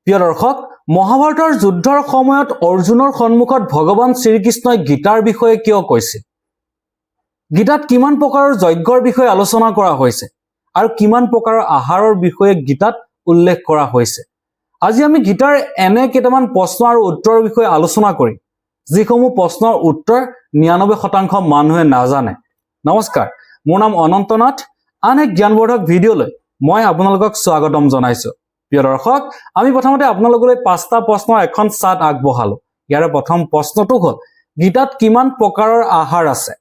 প্ৰিয় দৰ্শক, মহাভাৰতৰ যুদ্ধৰ সময়ত অৰ্জুনৰ সন্মুখত ভগৱান শ্ৰীকৃষ্ণই গীতাৰ বিষয়ে কিয় কৈছিল? গীতাত কিমান প্ৰকাৰৰ যজ্ঞৰ বিষয়ে আলোচনা কৰা হৈছে আৰু কিমান প্ৰকাৰৰ আহাৰৰ বিষয়ে গীতাত উল্লেখ কৰা হৈছে? আজি আমি গীতাৰ এনে কেইটামান প্ৰশ্ন আৰু উত্তৰৰ বিষয়ে আলোচনা কৰিম, যিসমূহ প্ৰশ্নৰ উত্তৰ 99% মানুহে নাজানে। নমস্কাৰ, মোৰ নাম অনন্ত নাথ। আন এক জ্ঞানবৰ্ধক ভিডিঅ'লৈ মই আপোনালোকক স্বাগতম জনাইছো। প্ৰিয় দৰ্শক, আমি প্ৰথমতে আপোনালোকলৈ 5টা প্ৰশ্নৰ এখন চাৰ্ট আগবঢ়ালো। ইয়াৰে প্ৰথম প্ৰশ্নটো হ'ল, গীতাত কিমান প্ৰকাৰৰ আহাৰ আছে?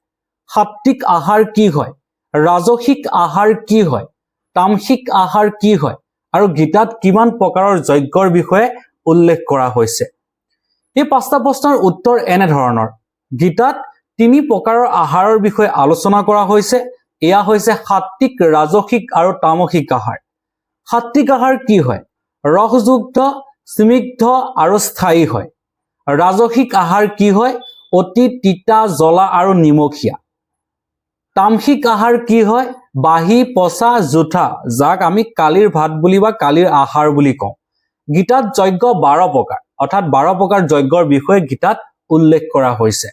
সাত্বিক আহাৰ কি হয়? ৰাজসিক আহাৰ কি হয়? তামসিক আহাৰ কি হয়? আৰু গীতাত কিমান প্ৰকাৰৰ যজ্ঞৰ বিষয়ে উল্লেখ কৰা হৈছে? এই 5টা প্ৰশ্নৰ উত্তৰ এনে ধৰণৰ। গীতাত 3 প্ৰকাৰৰ আহাৰৰ বিষয়ে আলোচনা কৰা হৈছে। এয়া হৈছে সাত্বিক, ৰাজসিক আৰু তামসিক আহাৰ। সাত্বিক আহাৰ কি হয়? ৰসযুক্ত, স্নিগ্ধ আৰু স্থায়ী হয়। ৰাজসিক আহাৰ কি হয়? অতি তিতা, জ্বলা আৰু নিমখীয়া। তামসিক আহাৰ কি হয়? বাহি, পচা, জুঠা, যাক আমি কালিৰ ভাত বুলি বা কালিৰ আহাৰ বুলি কওঁ। গীতাত যজ্ঞ 12 প্ৰকাৰ, অৰ্থাৎ 12 প্ৰকাৰ যজ্ঞৰ বিষয়ে গীতাত উল্লেখ কৰা হৈছে।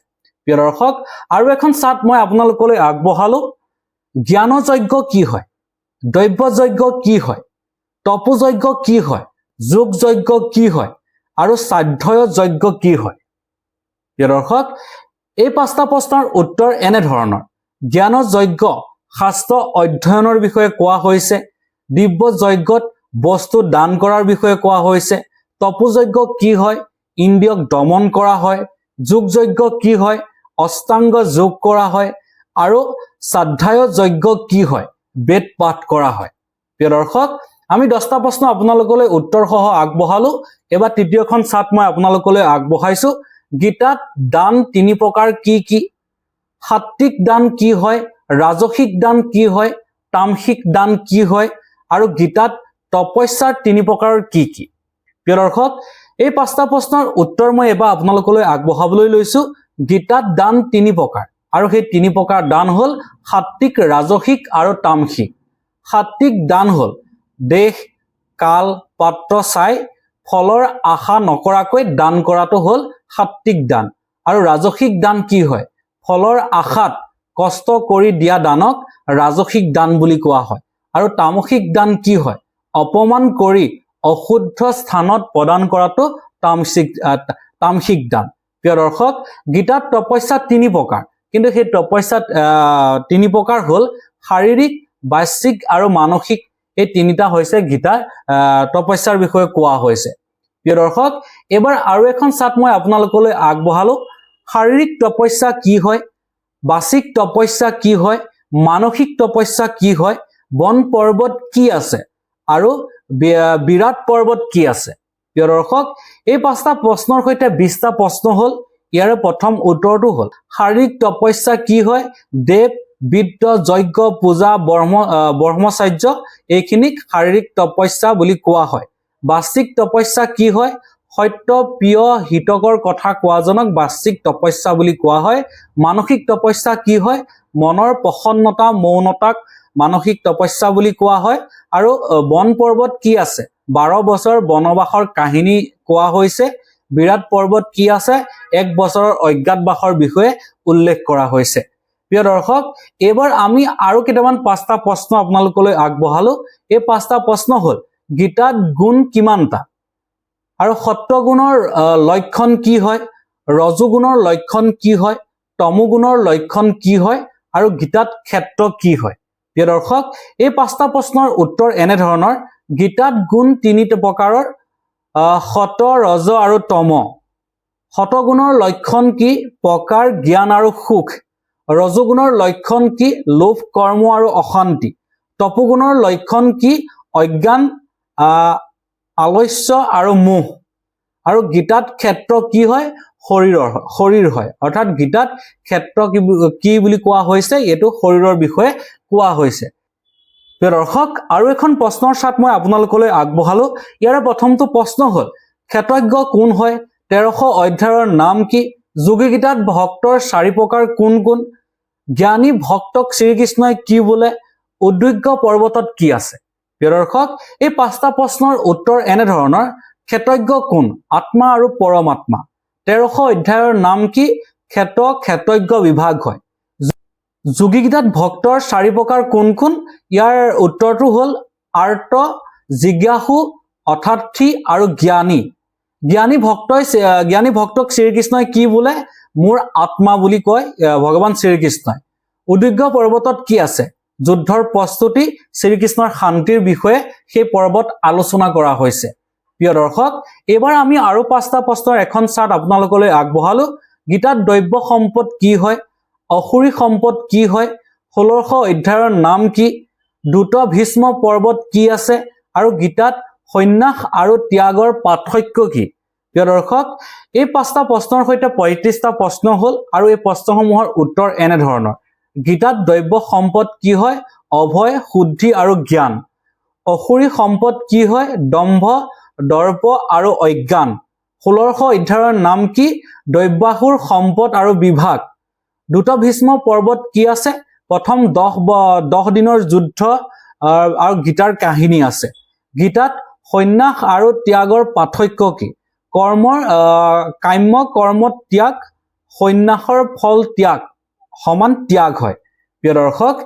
প্ৰিয় দৰ্শক, আৰু এখন চাৰ্ট মই আপোনালোকলৈ আগবঢ়ালো। জ্ঞান যজ্ঞ কি হয়? দৈব্য যজ্ঞ কি হয়? তপো যজ্ঞ কি হয়? যোগ যজ্ঞ কি হয়? আৰু স্বাধ্যায় যজ্ঞ কি হয়? প্ৰিয় দৰ্শক, এই 5টা প্ৰশ্নৰ উত্তৰ এনে ধৰণৰ। জ্ঞান যজ্ঞ শাস্ত্ৰ অধ্যয়নৰ বিষয়ে কোৱা হৈছে। দিব্য যজ্ঞত বস্তু দান কৰাৰ বিষয়ে কোৱা হৈছে। তপো যজ্ঞ কি হয়? ইন্দ্ৰিয়ক দমন কৰা হয়। যোগ যজ্ঞ কি হয়? অষ্টাংগ যোগ কৰা হয়। আৰু স্বাধ্যায় যজ্ঞ কি হয়? বেদ পাঠ কৰা হয়। প্ৰিয় দৰ্শক, আমি 10টা প্ৰশ্ন আপোনালোকলৈ উত্তৰ সহ আগবঢ়ালো। এবাৰ তৃতীয়খন চাৰ্ট মই আপোনালোকলৈ আগবঢ়াইছো। গীতাত দান 3 প্ৰকাৰ কি কি? সাত্বিক দান কি হয়? ৰাজসিক দান কি হয়? তামসিক দান কি হয়? আৰু গীতাত তপস্যাৰ 3 প্ৰকাৰৰ কি কি? প্ৰিয় দৰ্শক, এই 5টা প্ৰশ্নৰ উত্তৰ মই এবাৰ আপোনালোকলৈ আগবঢ়াবলৈ লৈছো। গীতাত দান 3 প্ৰকাৰ, আৰু সেই 3 প্ৰকাৰ দান হ'ল সাত্বিক, ৰাজসিক আৰু তামসিক। সাত্বিক দান হ'ল দেশ, কাল, পাত্ৰ চাই ফলৰ আশা নকৰাকৈ দান কৰাটো হ'ল সাত্বিক দান। আৰু ৰাজসিক দান কি হয়? ফলৰ আশাত কষ্ট কৰি দিয়া দানক ৰাজসিক দান বুলি কোৱা হয়। আৰু তামসিক দান কি হয়? অপমান কৰি অশুদ্ধ স্থানত প্ৰদান কৰাটো তামসিক দান। প্ৰিয় দৰ্শক, গীতাত তপস্যা 3 প্ৰকাৰ, কিন্তু সেই তপস্যা 3 প্ৰকাৰ হ'ল শাৰীৰিক, বাহ্যিক আৰু মানসিক। এই 3টা হৈছে গীতাৰ তপস্যাৰ বিষয়ে কোৱা হৈছে। প্ৰিয় দৰ্শক, এবাৰ আৰু এখন চাৰ্ট মই আপোনালোকলৈ আগবঢ়ালো। শাৰীৰিক তপস্যা কি হয়? বাচিক তপস্যা কি হয়? মানসিক তপস্যা কি হয়? বন পৰ্বত কি আছে? আৰু বিৰাট পৰ্বত কি আছে? প্ৰিয় দৰ্শক, এই 5টা প্ৰশ্নৰ সৈতে 20টা প্ৰশ্ন হ'ল। ইয়াৰে প্ৰথম উত্তৰটো হ'ল, শাৰীৰিক তপস্যা কি হয়? দেৱ, বিদ্য, যজ্ঞ, পূজা, ব্ৰহ্মচাৰ্য, এইখিনিক শাৰীৰিক তপস্যা বুলি কোৱা হয়। বাচিক তপস্যা কি হয়? সত্য, প্ৰিয়, হিতকৰ কথা কোৱাজনক বাচিক তপস্যা বুলি কোৱা হয়। মানসিক তপস্যা কি হয়? মনৰ প্ৰসন্নতা, মৌনতাক মানসিক তপস্যা বুলি কোৱা হয়। আৰু বন পৰ্বত কি আছে? 12 বছৰ বনবাসৰ কাহিনী কোৱা হৈছে। বিৰাট পৰ্বত কি আছে? 1 বছৰৰ অজ্ঞাতবাসৰ বিষয়ে উল্লেখ কৰা হৈছে। প্ৰিয় দৰ্শক, এইবাৰ আমি আৰু কেইটামান 5টা প্ৰশ্ন আপোনালোকলৈ আগবঢ়ালো। এই 5টা প্ৰশ্ন হ'ল, গীতাত গুণ কিমানটা? আৰু সত্বগুণৰ লক্ষণ কি হয়? ৰজোগুণৰ লক্ষণ কি হয়? তমোগুণৰ লক্ষণ কি হয়? আৰু গীতাত ক্ষেত্ৰ কি হয়? প্ৰিয় দৰ্শক, এই 5টা প্ৰশ্নৰ উত্তৰ এনে ধৰণৰ। গীতাত গুণ 3 প্ৰকাৰৰ, সত, ৰজ আৰু তম। সতগুণৰ লক্ষণ কি? প্ৰকাৰ, জ্ঞান আৰু সুখ। ৰজোগুণৰ লক্ষণ কি? লোভ, কৰ্ম আৰু অশান্তি। তপোগুণৰ লক্ষণ কি? অজ্ঞান, আলস্য আৰু মোহ। আৰু গীতাত ক্ষেত্ৰ কি হয়? শৰীৰ হয়। অৰ্থাৎ গীতাত ক্ষেত্ৰ কি বুলি কোৱা হৈছে? এইটো শৰীৰৰ বিষয়ে কোৱা হৈছে। প্ৰিয় দৰ্শক, আৰু এখন প্ৰশ্নৰ চাৰ্ট মই আপোনালোকলৈ আগবঢ়ালো। ইয়াৰে প্ৰথমটো প্ৰশ্ন হ'ল, ক্ষেত্ৰজ্ঞ কোন হয়? 1300 অধ্যায়ৰ নাম কি? যোগী গীতাত ভক্তৰ 4 প্ৰকাৰ কোন কোন? জ্ঞানী ভক্তক শ্ৰীকৃষ্ণই কি বোলে? উদ্যোগ্য পৰ্বতত কি আছে? প্ৰিয় দৰ্শক, এই 5টা প্ৰশ্নৰ উত্তৰ এনে ধৰণৰ। ক্ষেত্ৰজ্ঞ কোন? আত্মা আৰু পৰমাত্মা। 1300 অধ্যায়ৰ নাম কি? ক্ষেত্ৰজ্ঞ বিভাগ হয়। যোগী গীতাত ভক্তৰ 4 প্ৰকাৰ কোন কোন? ইয়াৰ উত্তৰটো হ'ল আৰ্ত, জিজ্ঞাসু, অথাৰ্থী আৰু জ্ঞানী। জ্ঞানী ভক্তক শ্ৰীকৃষ্ণই কি বোলে? মোৰ আত্মা বুলি কয় ভগৱান শ্ৰীকৃষ্ণই। উদ্যোগ্য পৰ্বতত কি আছে? যুদ্ধৰ প্ৰস্তুতি, শ্ৰীকৃষ্ণৰ শান্তিৰ বিষয়ে সেই পৰ্বত আলোচনা কৰা হৈছে। প্ৰিয় দৰ্শক, এইবাৰ আমি আৰু 5টা প্ৰশ্নৰ এখন চাৰ্ট আপোনালোকলৈ আগবঢ়ালো। গীতাত দৈব্য সম্পদ কি হয়? অসুৰী সম্পদ কি হয়? 1600 অধ্যায়ৰ নাম কি? দ্ৰুত ভীষ্ম পৰ্বত কি আছে? আৰু গীতাত সন্ন্যাস আৰু ত্যাগৰ পাৰ্থক্য কি? প্ৰিয় দৰ্শক, এই 5টা প্ৰশ্নৰ সৈতে 35টা প্ৰশ্ন হ'ল আৰু এই প্ৰশ্নসমূহৰ উত্তৰ এনে ধৰণৰ। গীতাত দৈব্য সম্পদ কি হয়? অভয়, শুদ্ধি আৰু জ্ঞান। অসুৰী সম্পদ কি হয়? দম্ভ, দৰ্প আৰু অজ্ঞান। 1600 অধ্যায়ৰ নাম কি? দৈব্যাসুৰ সম্পদ আৰু বিভাগ। দ্ৰুত ভীষ্ম পৰ্বত কি আছে? প্ৰথম 10 দিনৰ যুদ্ধ আৰু গীতাৰ কাহিনী আছে। গীতাত সন্ন্যাস আৰু ত্যাগৰ পাৰ্থক্য কি? কাম্য কৰ্ম ত্যাগ, সন্ন্যাসৰ ফল ত্যাগ সমান ত্যাগ হয়। প্ৰিয় দৰ্শক,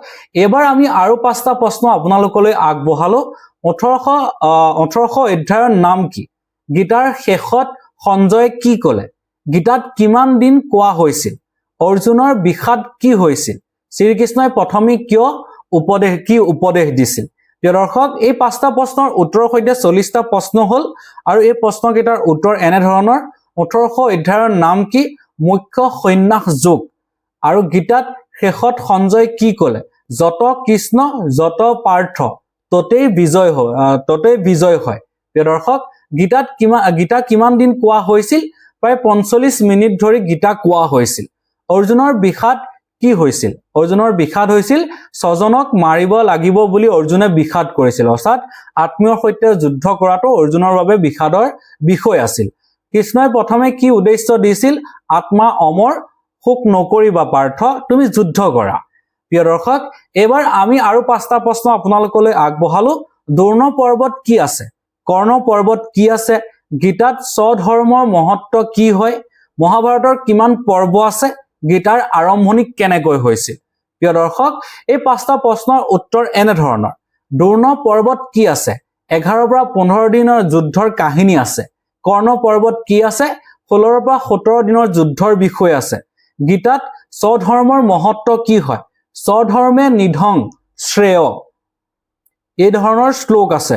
এইবাৰ আমি আৰু 5টা প্ৰশ্ন আপোনালোকলৈ আগবঢ়ালো। 1800 অধ্যায়ৰ নাম কি? গীতাৰ শেষত সঞ্জয়ে কি ক'লে? গীতাত কিমান দিন কোৱা হৈছিল? অৰ্জুনৰ বিষাদ কি হৈছিল? শ্ৰীকৃষ্ণই প্ৰথমে কি উপদেশ দিছিল? প্ৰিয় দৰ্শক, এই 5টা প্ৰশ্নৰ উত্তৰৰ সৈতে 40টা প্ৰশ্ন হ'ল আৰু এই প্ৰশ্নকেইটাৰ উত্তৰ এনে ধৰণৰ। 1800 অধ্যায়ৰ নাম কি? মুখ্য সন্ন্যাস যোগ। আৰু গীতাত শেষত সঞ্জয় কি ক'লে? যত কৃষ্ণ যত পাৰ্থ ততেই বিজয় হয়। প্ৰিয় দৰ্শক, গীতা কিমান দিন কোৱা হৈছিল? প্ৰায় 45 মিনিট ধৰি গীতা কোৱা হৈছিল। অৰ্জুনৰ বিষাদ কি হৈছিল? অৰ্জুনৰ বিষাদ হৈছিল স্বজনক মাৰিব লাগিব বুলি অৰ্জুনে বিষাদ কৰিছিল। অৰ্থাৎ আত্মীয়ৰ সৈতে যুদ্ধ কৰাটো অৰ্জুনৰ বাবে বিষাদৰ বিষয় আছিল। কৃষ্ণই প্ৰথমে কি উদ্দেশ্য দিছিল? আত্মা অমৰ, শোক নকৰিবা পাৰ্থ, তুমি যুদ্ধ কৰা। প্ৰিয় দৰ্শক, এইবাৰ আমি আৰু 5টা প্ৰশ্ন আপোনালোকলৈ আগবঢ়ালো। দ্ৰোণ পৰ্বত কি আছে? কৰ্ণ পৰ্বত কি আছে? গীতাত স্বধৰ্মৰ মহত্ব কি হয়? মহাভাৰতৰ কিমান পৰ্ব আছে? গীতাৰ আৰম্ভণি কেনেকৈ হৈছিল? প্ৰিয় দৰ্শক, এই 5টা প্ৰশ্নৰ উত্তৰ এনে ধৰণৰ। দ্ৰোণ পৰ্বত কি আছে? 11 পৰা 15 দিনৰ যুদ্ধৰ কাহিনী আছে। কৰ্ণ পৰ্বত কি আছে? 16 পৰা 17 দিনৰ যুদ্ধৰ বিষয় আছে। গীতাত স্বধৰ্মৰ মহত্ব কি হয়? স্বধৰ্মে নিধং শ্ৰেয়, এই ধৰণৰ শ্লোক আছে।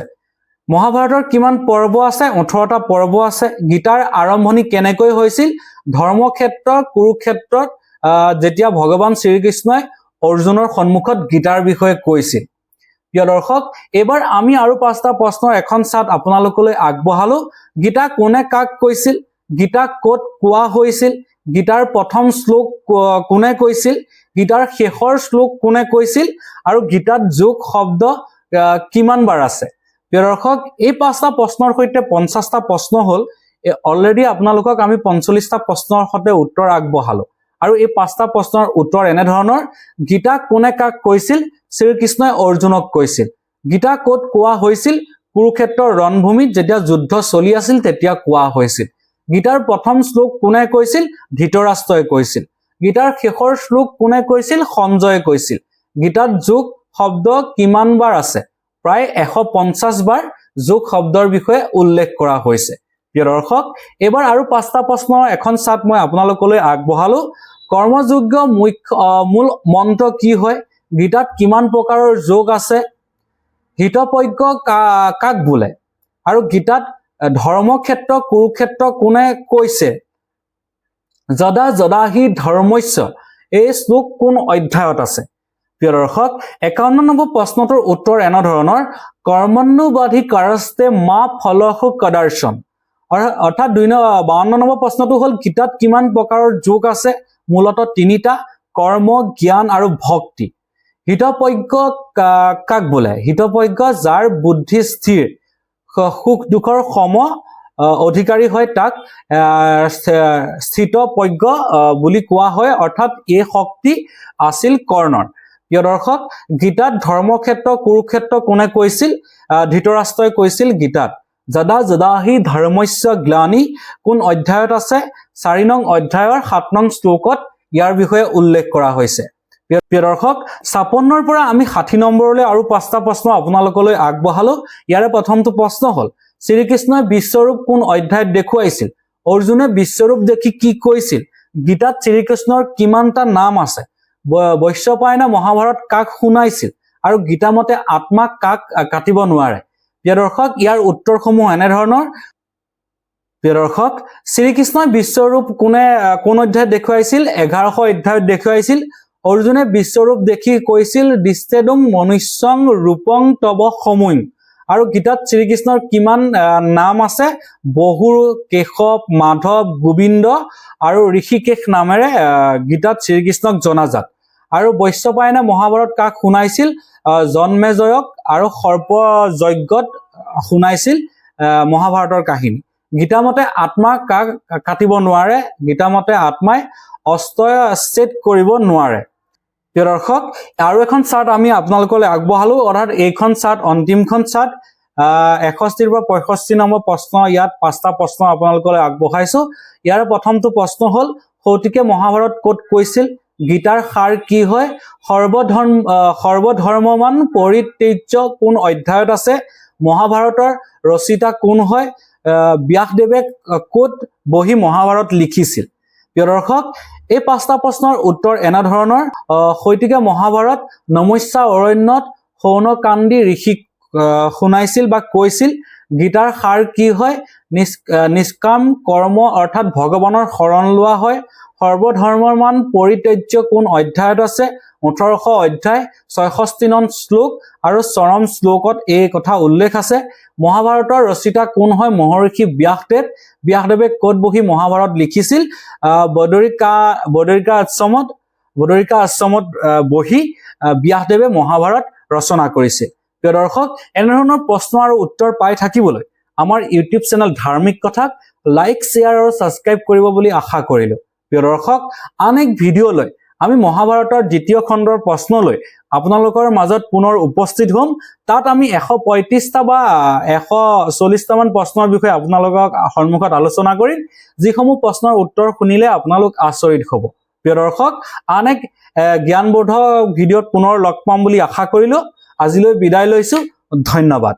মহাভাৰতৰ কিমান পৰ্ব আছে? 18টা পৰ্ব আছে। গীতাৰ আৰম্ভণি কেনেকৈ হৈছিল? ধৰ্মক্ষেত্ৰ কুৰুক্ষেত্ৰত যেতিয়া ভগৱান শ্ৰীকৃষ্ণই অৰ্জুনৰ সন্মুখত গীতাৰ বিষয়ে কৈছিল। প্ৰিয় দৰ্শক, এইবাৰ আমি আৰু 5টা প্ৰশ্নৰ এখন চাৰ্ট আপোনালোকলৈ আগবঢ়ালো। গীতা কোনে কাক কৈছিল? গীতা ক'ত কোৱা হৈছিল? গীতাৰ প্ৰথম শ্লোক কোনে কৈছিল? গীতাৰ শেষৰ শ্লোক কোনে কৈছিল? আৰু গীতাত যোগ শব্দ কিমান বাৰ আছে? প্ৰিয় দৰ্শক, এই 5টা প্ৰশ্নৰ সৈতে 50টা প্ৰশ্ন হ'ল। অলৰেডি আপোনালোকক আমি 45টা প্ৰশ্নৰ সৈতে উত্তৰ আগবঢ়ালো আৰু এই 5টা প্ৰশ্নৰ উত্তৰ এনে ধৰণৰ। গীতা কোনে কাক কৈছিল? শ্ৰীকৃষ্ণই অৰ্জুনক কৈছিল। গীতা ক'ত কোৱা হৈছিল? কুৰুক্ষেত্ৰৰ ৰণভূমিত যেতিয়া যুদ্ধ চলি আছিল তেতিয়া কোৱা হৈছিল। গীতাৰ প্ৰথম শ্লোক কোনে কৈছিল? ধৃতৰাষ্ট্ৰই কৈছিল। গীতাৰ শেষৰ শ্লোক কোনে কৈছিল? সঞ্জয়ে কৈছিল। গীতাত যোগ শব্দ কিমান বাৰ আছে? প্ৰায় 150 বাৰ যোগ শব্দৰ বিষয়ে উল্লেখ কৰা হৈছে। প্ৰিয় দৰ্শক, এইবাৰ আৰু 5টা প্ৰশ্নৰ এখন চাৰ্ট মই আপোনালোকলৈ আগবঢ়ালো। কৰ্মযোগ্য মূল মন্ত্ৰ কি হয়? গীতাত কিমান প্ৰকাৰৰ যোগ আছে? হিতপজ্ঞ কাক বোলে? আৰু গীতাত ধৰ্মক্ষেত্ৰ কুৰুক্ষেত্ৰ কোনে কৈছে? যদা যদাহি ধৰ্মস্য, এই শ্লোক কোন অধ্যায়ত আছে? প্ৰিয় দৰ্শক, 51 নম্বৰ প্ৰশ্নটোৰ উত্তৰ এনে ধৰণৰ। কৰ্মণ্যুবাধিকাৰস্তে মা ফলহু কদাৰ্শন। অৰ্থাৎ 52 নম্বৰ প্ৰশ্নটো হ'ল গীতাত কিমান প্ৰকাৰৰ যোগ আছে? মূলতঃ 3টা, কৰ্ম, জ্ঞান আৰু ভক্তি। হিতপজ্ঞ কাক বোলে? হিতপজ্ঞ যাৰ বুদ্ধি স্থিৰ, সুখ দুখৰ সম অধিকাৰী হয় তাক স্থিতপজ্ঞ বুলি কোৱা হয়। অৰ্থাৎ এই শক্তি আছিল কৰ্ণৰ। প্ৰিয় দৰ্শক, গীতাত ধৰ্মক্ষেত্ৰ কুৰুক্ষেত্ৰ কোনে কৈছিল? ধৃতৰাষ্ট্ৰই কৈছিল গীতাত। যদা যদাহি ধৰ্মস্য গ্লানি কোন অধ্যায়ত আছে 4 নং অধ্যায়ৰ 7 নং শ্লোকত ইয়াৰ বিষয়ে উল্লেখ কৰা হৈছে প্ৰিয় দৰ্শক 56ৰ পৰা আমি 60 নম্বৰলৈ আৰু 5টা প্ৰশ্ন আপোনালোকলৈ আগবঢ়ালো ইয়াৰে প্ৰথমটো প্ৰশ্ন হ'ল শ্ৰীকৃষ্ণই বিশ্বৰূপ কোন অধ্যায়ত দেখুৱাইছিল অৰ্জুনে বিশ্বৰূপ দেখি কি কৈছিল গীতাত শ্ৰীকৃষ্ণৰ কিমানটা নাম আছে বৈশ্যপায়নে মহাভাৰত কাক শুনাইছিল আৰু গীতামতে আত্মাক কাক কাটিব নোৱাৰে প্ৰিয় দৰ্শক ইয়াৰ উত্তৰসমূহ এনে ধৰণৰ প্ৰিয় দৰ্শক শ্ৰীকৃষ্ণই বিশ্বৰূপ কোন অধ্যায়ত দেখুৱাইছিল 1100 অধ্যায়ত দেখুৱাইছিল অৰ্জুনে বিশ্বৰূপ দেখি কৈছিল দিষ্টেদুম মনুষ্যং ৰূপং তব সমুং আৰু গীতাত শ্ৰীকৃষ্ণৰ কিমান নাম আছে বহু কেশৱ মাধৱ গোবিন্দ আৰু ঋষিকেশ নামেৰে গীতাত শ্ৰীকৃষ্ণক জনাজাত আৰু বৈশ্যপায়নে মহাভাৰত কাক শুনাইছিল জন্মেজয়ক আৰু সৰ্পযজ্ঞত শুনাইছিল মহাভাৰতৰ কাহিনী গীতামতে আত্মাক কাক কাটিব নোৱাৰে গীতামতে আত্মাই অস্ত্ৰচ্ছেদ কৰিব নোৱাৰে প্ৰিয় দৰ্শক আৰু এখন চাৰ্ট আমি আপোনালোকলৈ আগবঢ়ালো অৰ্থাৎ এইখন চাৰ্ট অন্তিমখন চাৰ্ট 61 পৰা 65 নম্বৰ প্ৰশ্ন ইয়াত 5টা প্ৰশ্ন আপোনালোকলৈ আগবঢ়াইছো ইয়াৰ প্ৰথমটো প্ৰশ্ন হ'ল সৌতিকে মহাভাৰত ক'ত কৈছিল গীতাৰ সাৰ কি হয় সৰ্বধৰ্মমান পৰিত্যাজ্য কোন অধ্যায়ত আছে মহাভাৰতৰ ৰচিতা কোন হয় ব্যাসদেৱে ক'ত বহি মহাভাৰত লিখিছিল প্ৰিয় দৰ্শক এই 5টা প্ৰশ্নৰ উত্তৰ এনে ধৰণৰ সৌতিকে মহাভাৰত নমস্যা অৰণ্যত সৌনকান্দি ঋষিক শুনাইছিল বা কৈছিল গীতাৰ সাৰ কি হয় নিষ্কাম কৰ্ম অৰ্থাৎ ভগৱানৰ শৰণ লোৱা হয় সৰ্বধৰ্মমান পৰিত্যাজ্য কোন অধ্যায়ত আছে 1800 অধ্যায় 66 নং শ্লোক আৰু চৰম শ্লোকত এই কথা উল্লেখ আছে মহাভাৰতৰ ৰচিতা কোন হয় মহৰ্ষি ব্যাসদেৱে ক'ত বহি মহাভাৰত লিখিছিল বদৰিকা আশ্ৰমত বহি ব্যাসদেৱে মহাভাৰত ৰচনা কৰিছিল প্ৰিয় দৰ্শক এনেধৰণৰ প্ৰশ্ন আৰু উত্তৰ পাই থাকিবলৈ আমাৰ ইউটিউব চেনেল ধাৰ্মিক কথাক লাইক শ্বেয়াৰ আৰু সাবস্ক্ৰাইব কৰিব বুলি আশা কৰিলো প্ৰিয় দৰ্শক আন এক ভিডিঅ'লৈ আমি মহাভাৰতৰ দ্বিতীয় খণ্ডৰ প্ৰশ্নলৈ আপোনালোকৰ মাজত পুনৰ উপস্থিত হ'ম তাত আমি 135টা বা 140টা মান প্ৰশ্নৰ বিষয়ে আপোনালোকক সন্মুখত আলোচনা কৰিম যিসমূহ প্ৰশ্নৰ উত্তৰ শুনিলে আপোনালোক আচৰিত হ'ব প্ৰিয় দৰ্শক আন এক জ্ঞানবৰ্ধক ভিডিঅ'ত পুনৰ লগ পাম বুলি আশা কৰিলো আজিলৈ বিদায় লৈছো ধন্যবাদ